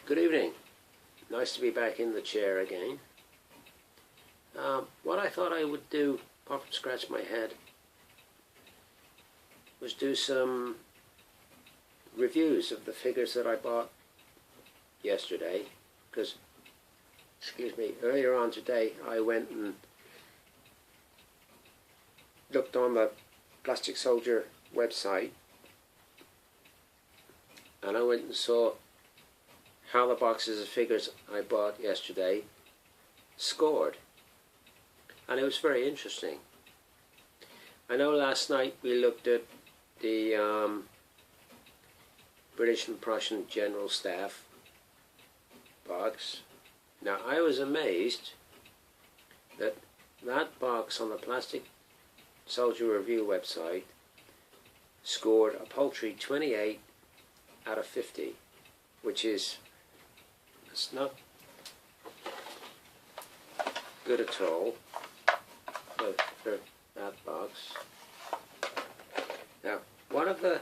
Good evening. Nice to be back in the chair again. What I thought I would do, apart from scratch my head, was do some reviews of the figures that I bought yesterday, because, earlier on today I went and looked on the Plastic Soldier website, and I went and saw how the boxes of figures I bought yesterday scored, and it was very interesting. I know last night we looked at the British and Prussian General Staff box. Now I was amazed that that box on the Plastic Soldier Review website scored a paltry 28 out of 50, which is, it's not good at all for that box. Now, one of the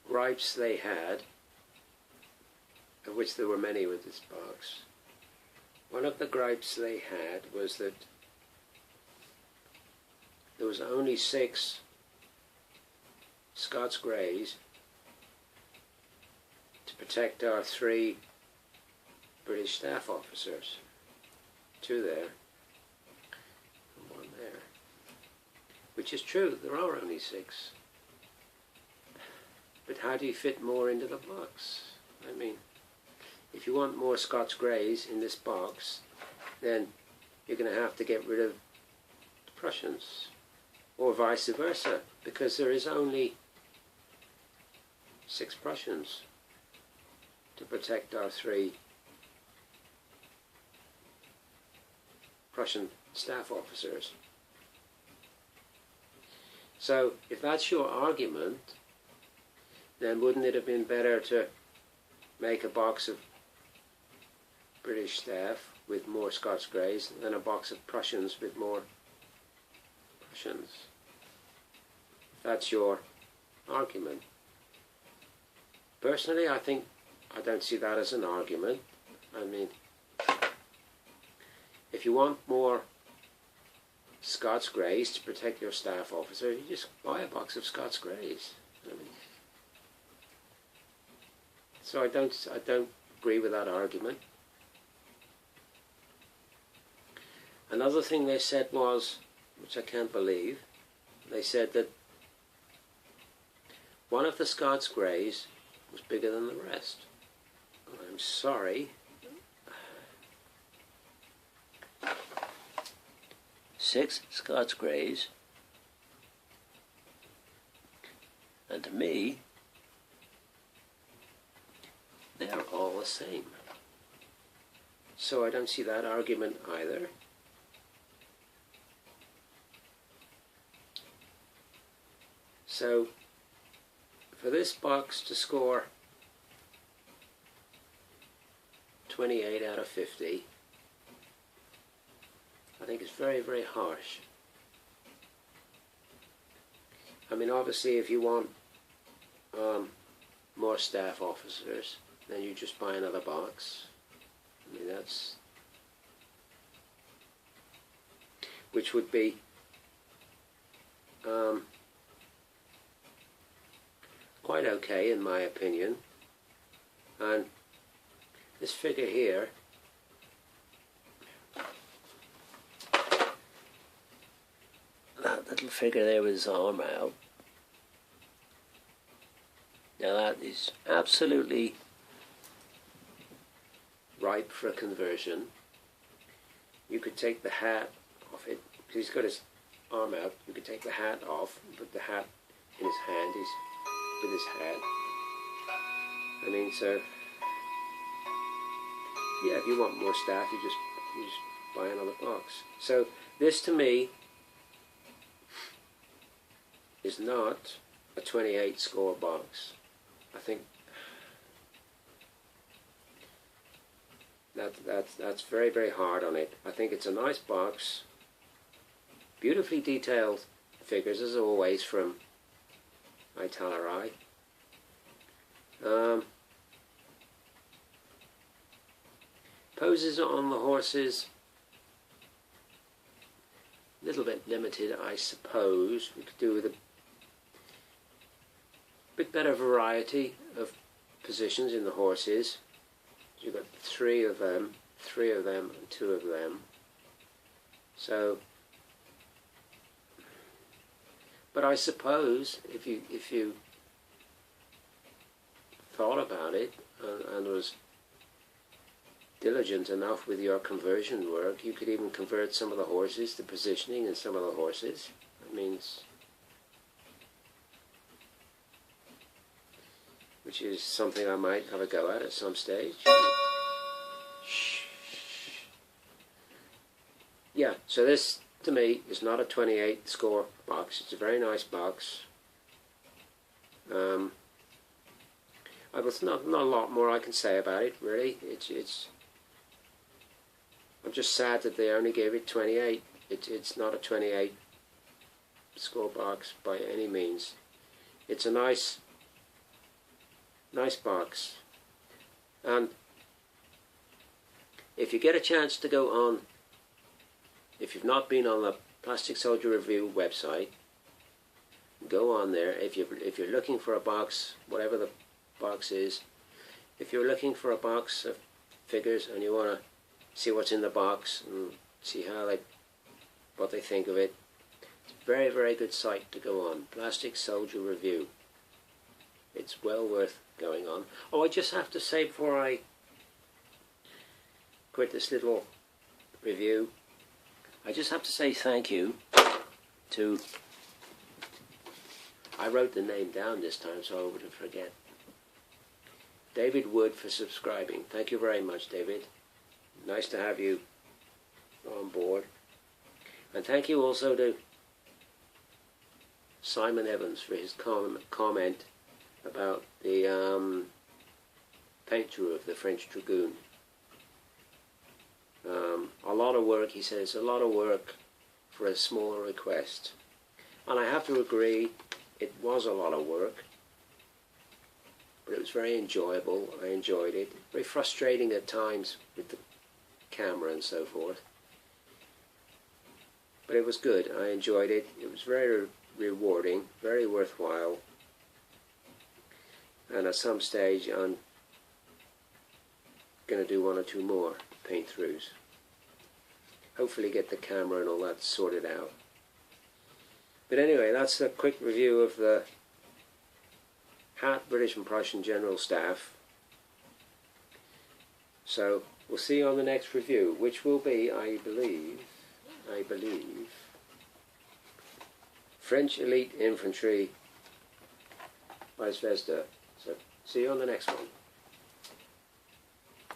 gripes they had, of which there were many with this box, one of the gripes they had was that there was only 6 Scots Greys to protect our 3 British staff officers. 2 there and 1 there. Which is true, there are only 6. But how do you fit more into the box? I mean, if you want more Scots Greys in this box, then you're going to have to get rid of the Prussians, or vice versa, because there is only 6 Prussians to protect our 3 Prussian staff officers. So if that's your argument, then wouldn't it have been better to make a box of British staff with more Scots Greys than a box of Prussians with more Prussians? That's your argument. Personally, I don't see that as an argument. I mean, if you want more Scots Greys to protect your staff officer, you just buy a box of Scots Greys. I mean, so I don't agree with that argument. Another thing they said was, which I can't believe, they said that one of the Scots Greys was bigger than the rest. I'm sorry. 6 Scots Greys, and to me, they're all the same. So I don't see that argument either. So for this box to score 28 out of 50, I think it's very, very harsh. I mean, obviously if you want more staff officers, then you just buy another box. I mean, that's, which would be quite okay in my opinion. And this figure here, that little figure there with his arm out, now that is absolutely ripe for a conversion. You could take the hat off it, because he's got his arm out. You could take the hat off and put the hat in his hand. He's with his hat. I mean, so yeah, if you want more staff, you just buy another box. So this to me is not a 28 score box. I think that's very, very hard on it. I think it's a nice box, beautifully detailed figures as always from Italeri. Poses on the horses, a little bit limited, I suppose. We could do with a bit better variety of positions in the horses. You've got three of them, and two of them. So, but I suppose if you thought about it and was diligent enough with your conversion work, you could even convert some of the horses, the positioning in some of the horses. That means, which is something I might have a go at some stage. Yeah, so this to me is not a 28 score box. It's a very nice box. There's not a lot more I can say about it, really. I'm just sad that they only gave it 28. It's not a 28 score box by any means. It's a nice box. And if you get a chance to go on, if you've not been on the Plastic Soldier Review website, go on there. If you're looking for a box, whatever the box is, if you're looking for a box of figures and you want to see what's in the box and see what they think of it, it's a very, very good site to go on. Plastic Soldier Review. It's well worth going on. Oh, I just have to say before I quit this little review, I just have to say thank you to, I wrote the name down this time so I wouldn't forget, David Wood, for subscribing. Thank you very much, David. Nice to have you on board. And thank you also to Simon Evans for his comment about the paint-through of the French Dragoon. A lot of work, he says, a lot of work for a small request. And I have to agree, it was a lot of work, but it was very enjoyable. I enjoyed it. Very frustrating at times with the camera and so forth. But it was good. I enjoyed it. It was very rewarding, very worthwhile. And at some stage I'm going to do one or two more paint-throughs. Hopefully get the camera and all that sorted out. But anyway, that's a quick review of the hat British and Prussian General Staff. So we'll see you on the next review, which will be, I believe, French Elite Infantry, vice versa. So see you on the next one.